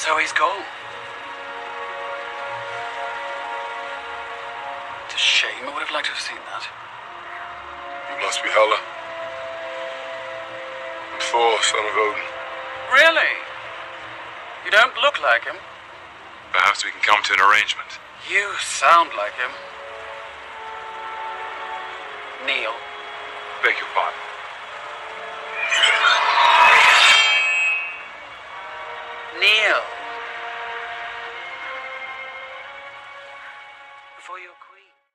So he's gone. It's a shame. I would have liked to have seen that. You must be Hela. And Thor, son of Odin. Really? You don't look like him. Perhaps we can come to an arrangement. You sound like him. Neil. Beg your pardon.